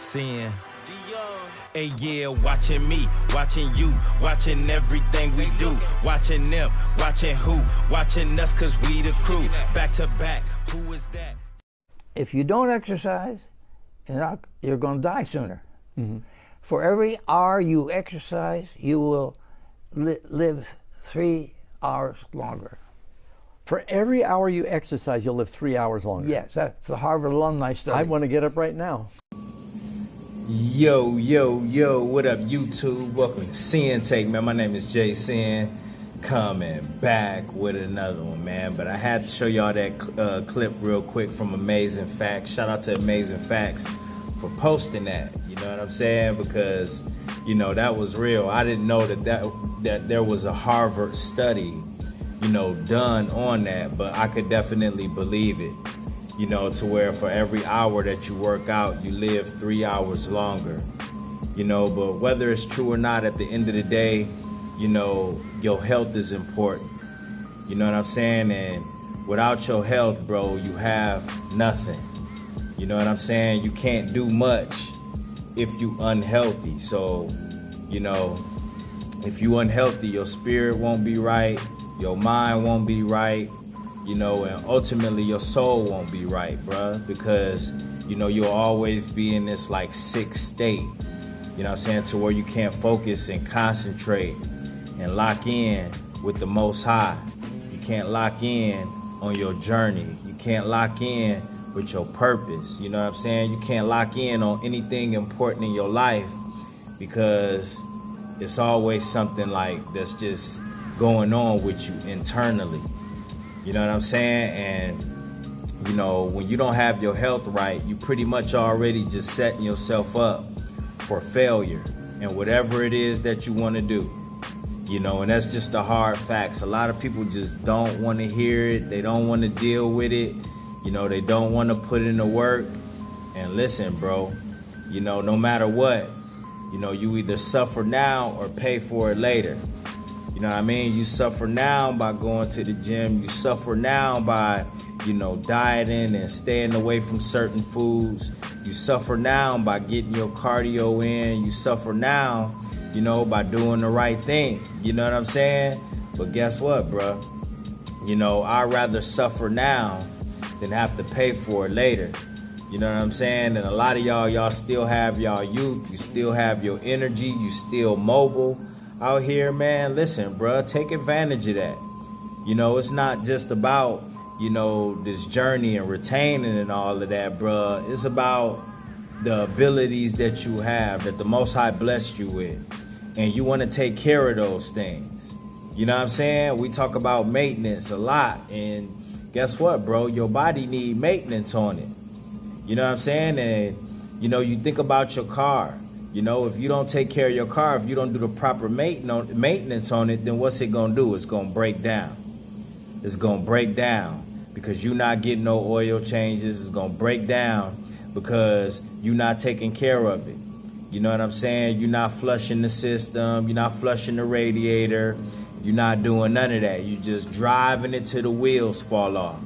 Sin. Hey, yeah, watching me, watching you, watching everything we do, watching them, watching who, watching us, cause we the crew, back to back, who is that? If you don't exercise, you're going to die sooner. Mm-hmm. For every hour you exercise, you will live 3 hours longer. For every hour you exercise, you'll live 3 hours longer. Yes, that's the Harvard alumni study. I want to get up right now. Yo, what up, YouTube? Welcome to Sinn-Take, man. My name is Jay Sin, coming back with another one, man. But I had to show y'all that clip real quick from Amazing Facts. Shout out to Amazing Facts for posting that, you know what I'm saying? Because, you know, that was real. I didn't know that there was a Harvard study, you know, done on that, but I could definitely believe it. You know, to where for every hour that you work out, you live 3 hours longer. You know, but whether it's true or not, at the end of the day, you know, your health is important. You know what I'm saying? And without your health, bro, you have nothing. You know what I'm saying? You can't do much if you unhealthy. So, you know, if you unhealthy, your spirit won't be right, your mind won't be right, you know, and ultimately your soul won't be right, bruh, because, you know, you'll always be in this like sick state, you know what I'm saying, to where you can't focus and concentrate and lock in with the Most High. You can't lock in on your journey. You can't lock in with your purpose, you know what I'm saying? You can't lock in on anything important in your life because it's always something like that's just going on with you internally. You know what I'm saying? And, you know, when you don't have your health right, you pretty much already just setting yourself up for failure and whatever it is that you want to do. You know, and that's just the hard facts. A lot of people just don't want to hear it. They don't want to deal with it. You know, they don't want to put in the work. And listen, bro, you know, no matter what, you know, you either suffer now or pay for it later. You know what I mean? You suffer now by going to the gym. You suffer now by, you know, dieting and staying away from certain foods. You suffer now by getting your cardio in. You suffer now, you know, by doing the right thing. You know what I'm saying? But guess what, bro? You know, I'd rather suffer now than have to pay for it later. You know what I'm saying? And a lot of y'all still have y'all youth. You still have your energy. You still mobile out here, man. Listen, bruh, take advantage of that. You know, it's not just about, you know, this journey and retaining and all of that, bruh. It's about the abilities that you have, that the Most High blessed you with. And you want to take care of those things. You know what I'm saying? We talk about maintenance a lot. And guess what, bro? Your body need maintenance on it. You know what I'm saying? And, you know, you think about your car. You know, if you don't take care of your car, if you don't do the proper maintenance on it, then what's it going to do? It's going to break down. It's going to break down because you're not getting no oil changes. It's going to break down because you're not taking care of it. You know what I'm saying? You're not flushing the system. You're not flushing the radiator. You're not doing none of that. You're just driving it till the wheels fall off.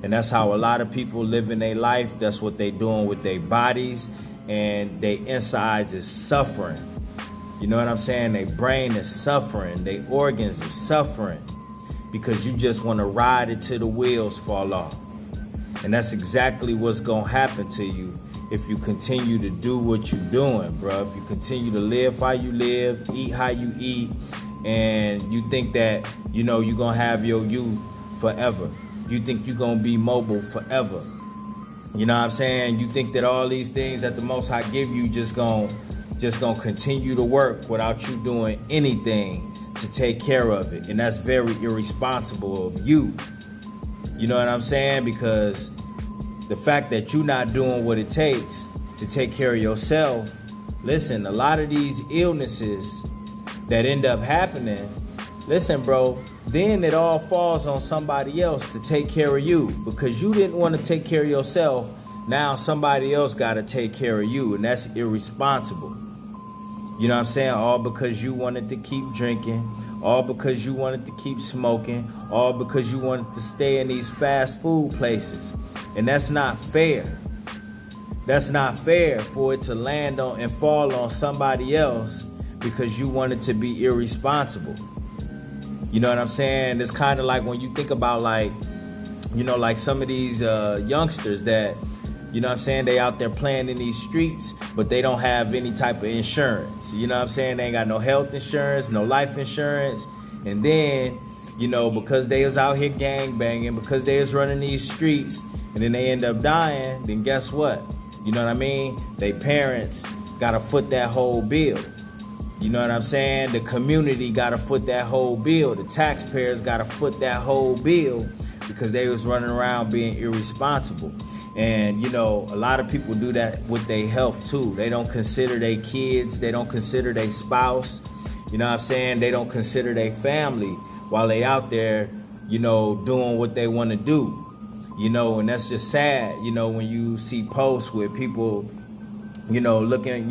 And that's how a lot of people live in their life. That's what they doing with their bodies. And their insides is suffering. You know what I'm saying? Their brain is suffering. Their organs is suffering because you just want to ride it till the wheels fall off. And that's exactly what's going to happen to you if you continue to do what you're doing, bro. If you continue to live how you live, eat how you eat, and you think that, you know, you're going to have your youth forever. You think you're going to be mobile forever. You know what I'm saying? You think that all these things that the Most High give you just gonna continue to work without you doing anything to take care of it. And that's very irresponsible of you. You know what I'm saying? Because the fact that you're not doing what it takes to take care of yourself, listen, a lot of these illnesses that end up happening, listen, bro, then it all falls on somebody else to take care of you because you didn't want to take care of yourself. Now somebody else got to take care of you, and that's irresponsible. You know what I'm saying? All because you wanted to keep drinking, all because you wanted to keep smoking, all because you wanted to stay in these fast food places. And that's not fair. That's not fair for it to land on and fall on somebody else because you wanted to be irresponsible. You know what I'm saying? It's kind of like when you think about like, you know, like some of these youngsters that, you know what I'm saying, they out there playing in these streets, but they don't have any type of insurance. You know what I'm saying? They ain't got no health insurance, no life insurance. And then, you know, because they was out here gang banging, because they was running these streets, and then they end up dying, then guess what? You know what I mean? They parents gotta foot that whole bill. You know what I'm saying? The community gotta foot that whole bill. The taxpayers gotta foot that whole bill because they was running around being irresponsible. And, you know, a lot of people do that with their health too. They don't consider their kids. They don't consider their spouse. You know what I'm saying? They don't consider their family while they out there, you know, doing what they want to do. You know, and that's just sad, you know, when you see posts with people, you know, looking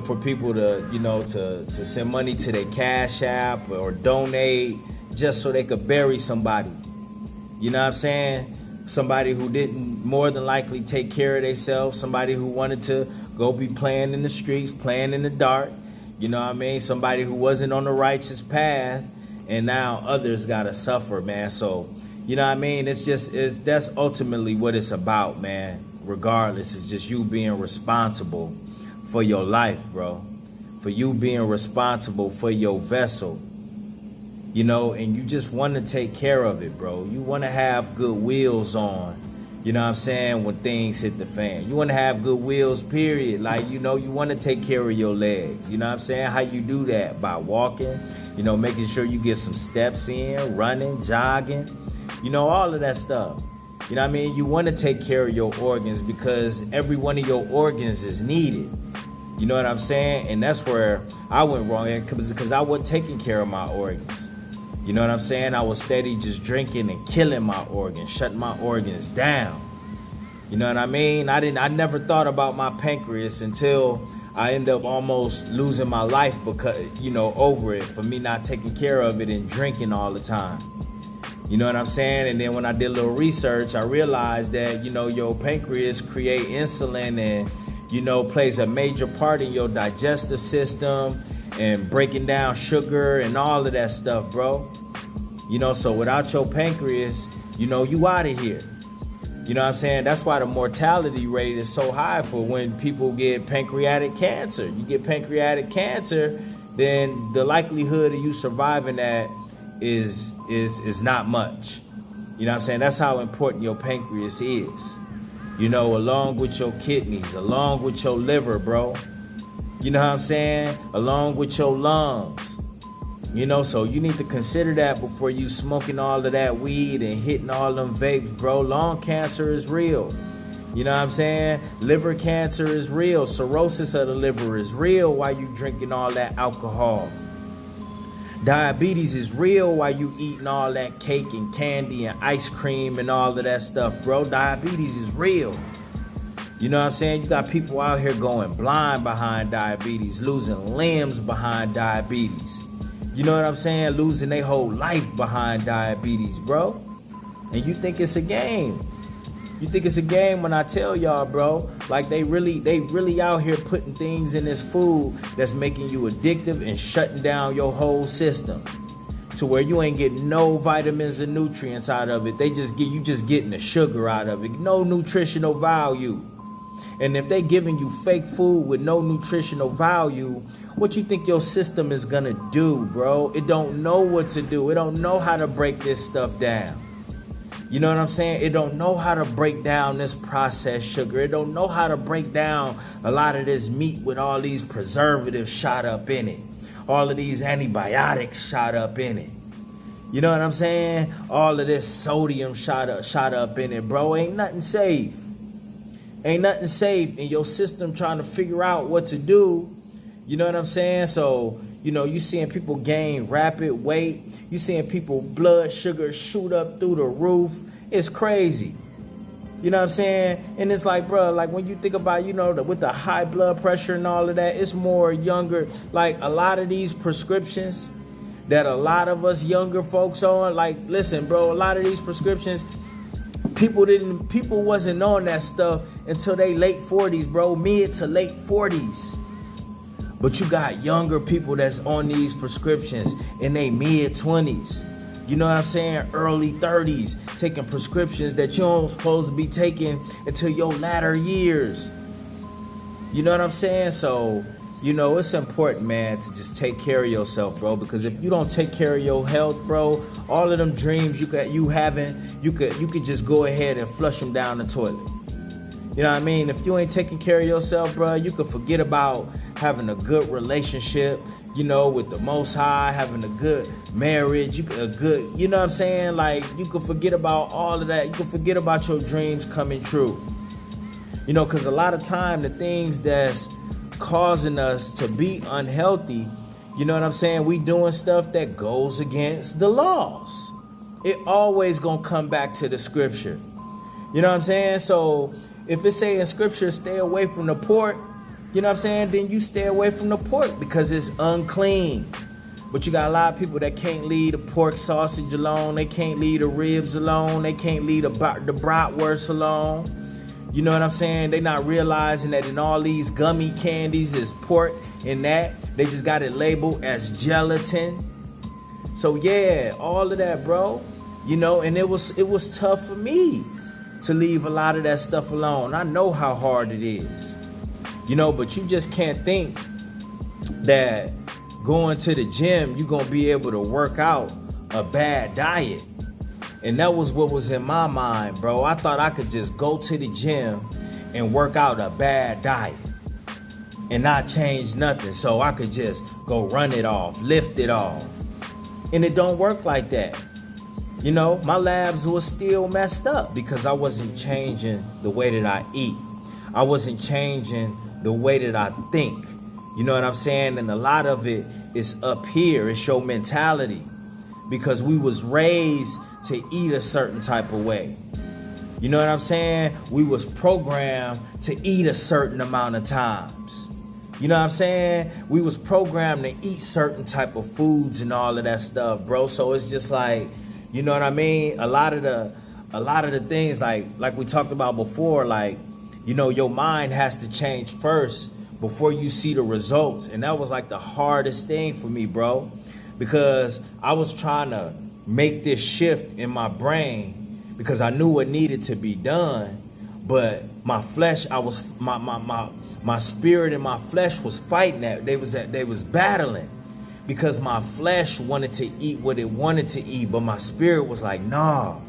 for people to, you know, to send money to their Cash App or donate just so they could bury somebody. You know what I'm saying? Somebody who didn't more than likely take care of themselves, somebody who wanted to go be playing in the streets, playing in the dark, you know what I mean? Somebody who wasn't on the righteous path, and now others gotta suffer, man. So, you know what I mean? That's ultimately what it's about, man. Regardless, it's just you being responsible for your life, bro. For you being responsible for your vessel. You know, and you just want to take care of it, bro. You want to have good wheels on, you know what I'm saying, when things hit the fan. You want to have good wheels, period. Like, you know, you want to take care of your legs. You know what I'm saying? How you do that? By walking, you know, making sure you get some steps in, running, jogging, you know, all of that stuff. You know what I mean? You want to take care of your organs because every one of your organs is needed. You know what I'm saying? And that's where I went wrong because I wasn't taking care of my organs. You know what I'm saying? I was steady just drinking and killing my organs, shutting my organs down. You know what I mean? I never thought about my pancreas until I ended up almost losing my life because, you know, over it, for me not taking care of it and drinking all the time. You know what I'm saying? And then when I did a little research, I realized that, you know, your pancreas create insulin and, you know, plays a major part in your digestive system and breaking down sugar and all of that stuff, bro. You know, so without your pancreas, you know, you out of here. You know what I'm saying? That's why the mortality rate is so high for when people get pancreatic cancer. You get pancreatic cancer, then the likelihood of you surviving that is not much. You know what I'm saying? That's how important your pancreas is. You know, along with your kidneys, along with your liver, bro. You know what I'm saying? Along with your lungs. You know, so you need to consider that before you smoking all of that weed and hitting all them vapes, bro. Lung cancer is real. You know what I'm saying? Liver cancer is real. Cirrhosis of the liver is real while you drinking all that alcohol. Diabetes is real while you eating all that cake and candy and ice cream and all of that stuff, bro. Diabetes is real. You know what I'm saying? You got people out here going blind behind diabetes, losing limbs behind diabetes. You know what I'm saying? Losing their whole life behind diabetes, bro. And you think it's a game. You think it's a game when I tell y'all, bro, like they really out here putting things in this food that's making you addictive and shutting down your whole system to where you ain't getting no vitamins and nutrients out of it. You just getting the sugar out of it. No nutritional value. And if they giving you fake food with no nutritional value, what you think your system is gonna do, bro? It don't know what to do. It don't know how to break this stuff down. You know what I'm saying? It don't know how to break down this processed sugar. It don't know how to break down a lot of this meat with all these preservatives shot up in it. All of these antibiotics shot up in it. You know what I'm saying? All of this sodium shot up in it, bro. Ain't nothing safe. Ain't nothing safe in your system trying to figure out what to do. You know what I'm saying? So, you know, you seeing people gain rapid weight. You seeing people blood sugar shoot up through the roof. It's crazy. You know what I'm saying? And it's like, bro, like when you think about, you know, with the high blood pressure and all of that, it's more younger. Like a lot of these prescriptions that a lot of us younger folks on, like, listen, bro, a lot of these prescriptions, People wasn't on that stuff until they late 40s, bro, mid to late 40s. But you got younger people that's on these prescriptions in their mid 20s. You know what I'm saying? Early 30s, taking prescriptions that you don't supposed to be taking until your latter years. You know what I'm saying? So, you know, it's important, man, to just take care of yourself, bro. Because if you don't take care of your health, bro, all of them dreams you could just go ahead and flush them down the toilet. You know what I mean? If you ain't taking care of yourself, bro, you could forget about having a good relationship, you know, with the Most High, having a good marriage, you know what I'm saying? Like, you could forget about all of that. You could forget about your dreams coming true. You know, because a lot of time, the things that's causing us to be unhealthy, you know what I'm saying? We doing stuff that goes against the laws. It always gonna come back to the scripture. You know what I'm saying? So if it say in scripture, stay away from the pork, you know what I'm saying? Then you stay away from the pork because it's unclean. But you got a lot of people that can't leave the pork sausage alone. They can't leave the ribs alone. They can't leave the bratwurst alone. You know what I'm saying? They not realizing that in all these gummy candies is pork and that. They just got it labeled as gelatin. So yeah, all of that, bro. You know, and it was tough for me to leave a lot of that stuff alone. I know how hard it is. You know, but you just can't think that going to the gym, you're going to be able to work out a bad diet. And that was what was in my mind, bro. I thought I could just go to the gym and work out a bad diet and not change nothing. So I could just go run it off, lift it off. And it don't work like that. You know, my labs was still messed up because I wasn't changing the way that I eat. I wasn't changing the way that I think. You know what I'm saying? And a lot of it is up here. It's your mentality. Because we was raised to eat a certain type of way. You know what I'm saying? We was programmed to eat a certain amount of times. You know what I'm saying? We was programmed to eat certain type of foods and all of that stuff, bro. So it's just like, you know what I mean? A lot of the things like we talked about before, like, you know, your mind has to change first before you see the results. And that was like the hardest thing for me, bro. Because I was trying to make this shift in my brain because I knew what needed to be done. But my flesh, my spirit and my flesh was fighting that. They was battling because my flesh wanted to eat what it wanted to eat. But my spirit was like, nah.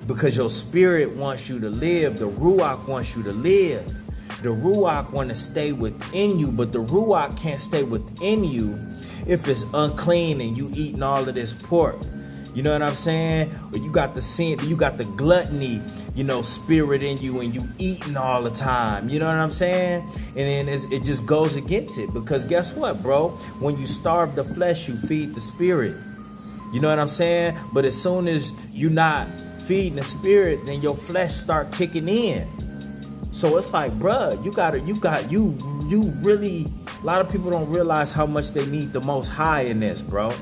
Because your spirit wants you to live. The Ruach wants you to live. The Ruach want to stay within you, but the Ruach can't stay within you if it's unclean and you eating all of this pork. You know what I'm saying? Or you got the sin, you got the gluttony, you know, spirit in you and you eating all the time. You know what I'm saying? And then it just goes against it because guess what, bro? When you starve the flesh, you feed the spirit. You know what I'm saying? But as soon as you not feeding the spirit, then your flesh start kicking in. So it's like, bruh, you really, a lot of people don't realize how much they need the Most High in this, bro.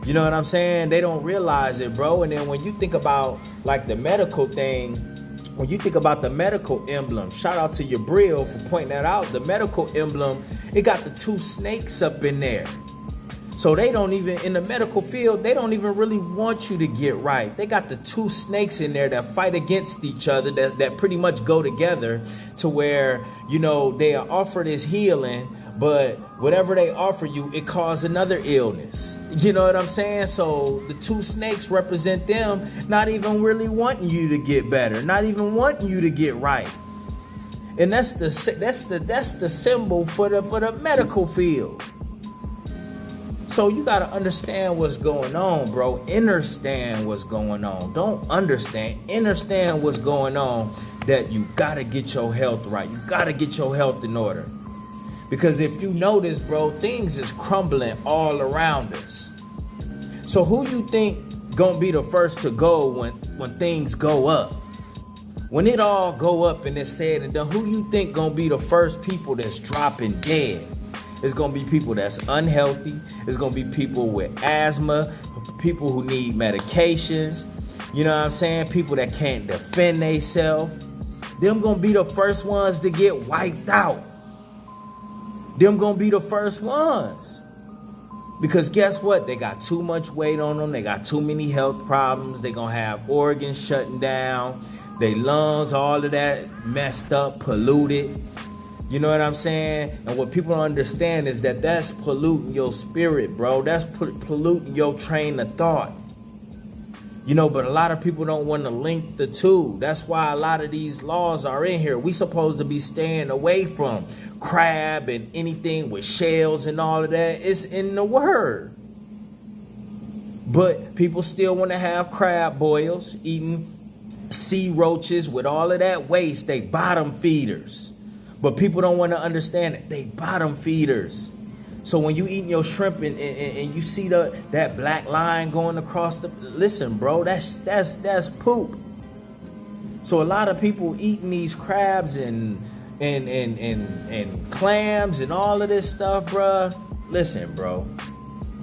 You know what I'm saying? They don't realize it, bro. And then when you think about like the medical thing, when you think about the medical emblem, shout out to Yabril for pointing that out. The medical emblem, it got the two snakes up in there. So they don't even, in the medical field, they don't even really want you to get right. They got the two snakes in there that fight against each other, that pretty much go together to where, you know, they are offered as healing, but whatever they offer you, it causes another illness. You know what I'm saying? So the two snakes represent them not even really wanting you to get better, not even wanting you to get right. And that's the symbol for the medical field. So you got to understand what's going on, bro. Understand what's going on. Don't understand. Understand what's going on, that you got to get your health right. You got to get your health in order. Because if you notice, bro, things is crumbling all around us. So who you think going to be the first to go when things go up? When it all go up and it's said and done, who you think going to be the first people that's dropping dead? It's going to be people that's unhealthy. It's going to be people with asthma, people who need medications. You know what I'm saying? People that can't defend themselves. Them gonna be the first ones to get wiped out. Them gonna be the first ones. Because guess what? They got too much weight on them. They got too many health problems. They gonna have organs shutting down. Their lungs, all of that messed up, polluted. You know what I'm saying? And what people don't understand is that that's polluting your spirit, bro. That's polluting your train of thought. You know, but a lot of people don't want to link the two. That's why a lot of these laws are in here. We supposed to be staying away from crab and anything with shells and all of that. It's in the word. But people still want to have crab boils, eating sea roaches with all of that waste. They bottom feeders. But people don't want to understand that they bottom feeders. So when you eating your shrimp and you see that black line going across the, listen, bro, that's poop. So a lot of people eating these crabs and clams and all of this stuff, bro. Listen, bro,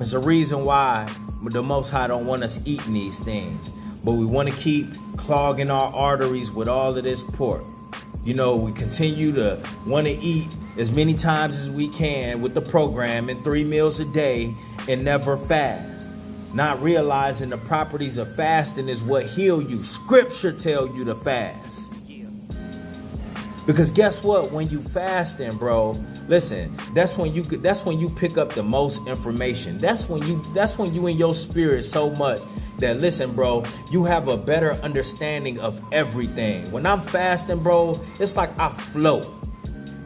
it's a reason why the Most High don't want us eating these things, but we want to keep clogging our arteries with all of this pork. You know, we continue to want to eat as many times as we can with the program and 3 meals a day and never fast. Not realizing the properties of fasting is what heal you. Scripture tell you to fast. Because guess what? When you fasting, bro, listen, that's when you pick up the most information. That's when you in your spirit so much that, listen, bro, you have a better understanding of everything. When I'm fasting, bro, it's like I float.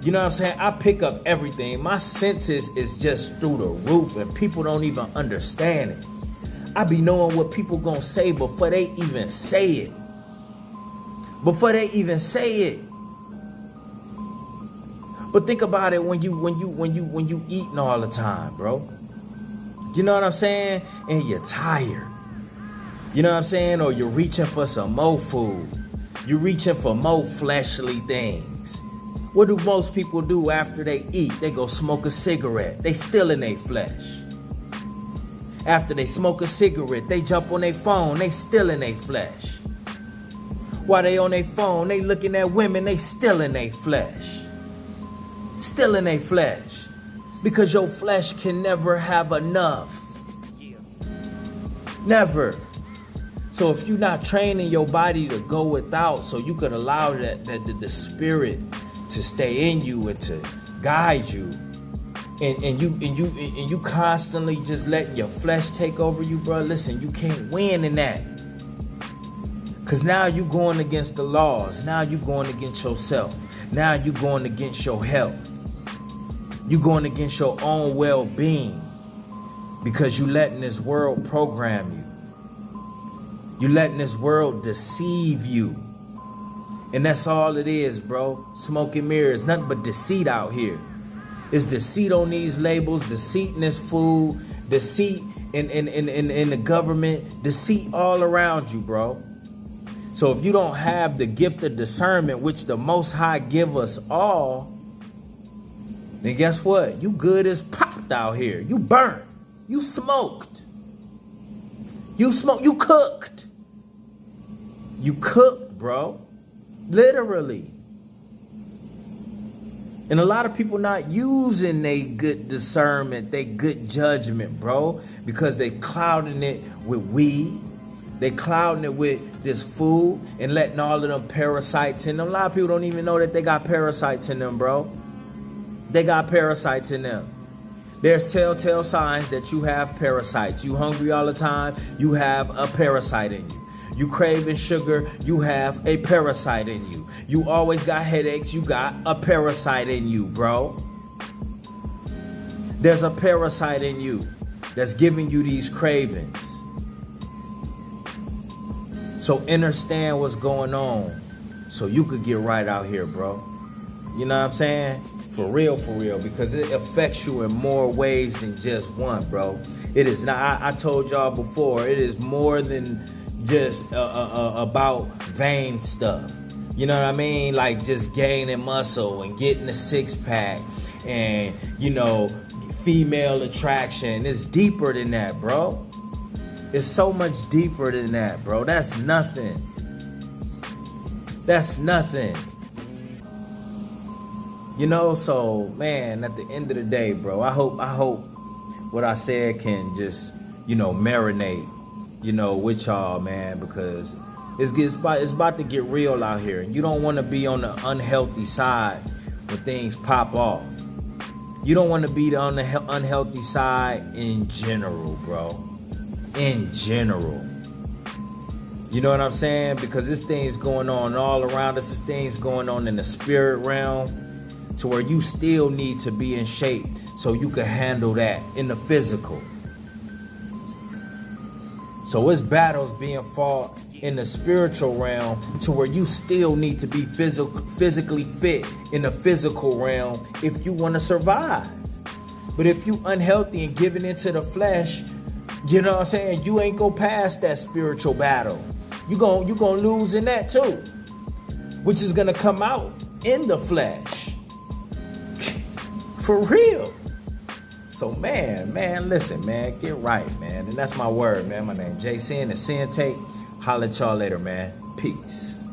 You know what I'm saying? I pick up everything. My senses is just through the roof and people don't even understand it. I be knowing what people gonna say before they even say it. Before they even say it. But think about it when you eating all the time, bro. You know what I'm saying? And you're tired. You know what I'm saying? Or you're reaching for some more food. You're reaching for more fleshly things. What do most people do after they eat? They go smoke a cigarette. They still in their flesh. After they smoke a cigarette, they jump on their phone. They still in their flesh. While they on their phone, they looking at women. They still in their flesh. Still in their flesh. Because your flesh can never have enough. Never. So if you're not training your body to go without, so you could allow the spirit to stay in you and to guide you, and you constantly just letting your flesh take over you, bro. Listen, you can't win in that. Cause now you going against the laws. Now you going against yourself. Now you going against your health. You going against your own well-being because you letting this world program you. You letting this world deceive you. And that's all it is, bro. Smoke and mirrors. Nothing but deceit out here. It's deceit on these labels, deceit in this food, deceit in the government, deceit all around you, bro. So if you don't have the gift of discernment, which the Most High give us all, then guess what? You good as popped out here. You burnt. You smoked. You cooked. You cooked, bro. Literally. And a lot of people not using their good discernment, their good judgment, bro, because they clouding it with weed. They clouding it with this food and letting all of them parasites in them. A lot of people don't even know that they got parasites in them, bro. They got parasites in them. There's telltale signs that you have parasites. You hungry all the time, you have a parasite in you. You craving sugar, you have a parasite in you. You always got headaches, you got a parasite in you, bro. There's a parasite in you that's giving you these cravings. So understand what's going on so you could get right out here, bro. You know what I'm saying? For real, because it affects you in more ways than just one, bro. It is not, I told y'all before, it is more than just about vain stuff. You know what I mean? Like just gaining muscle and getting a six-pack and, you know, female attraction. It's deeper than that, bro. It's so much deeper than that, bro. That's nothing. That's nothing. You know, so man, at the end of the day, bro, I hope what I said can just, marinate, with y'all, man, because it's about to get real out here. You don't want to be on the unhealthy side when things pop off. You don't want to be on the unhealthy side in general, bro. In general. You know what I'm saying? Because this thing's going on all around us. This thing's going on in the spirit realm to where you still need to be in shape so you can handle that in the physical. So it's battles being fought in the spiritual realm to where you still need to be physically fit in the physical realm if you want to survive. But if you unhealthy and giving into the flesh, you know what I'm saying, you ain't go past that spiritual battle. You gonna lose in that too, which is gonna come out in the flesh. For real. So man, listen, man, get right, man. And that's my word, man. My name is Sinn, and Sinn-Take. Holla at y'all later, man. Peace.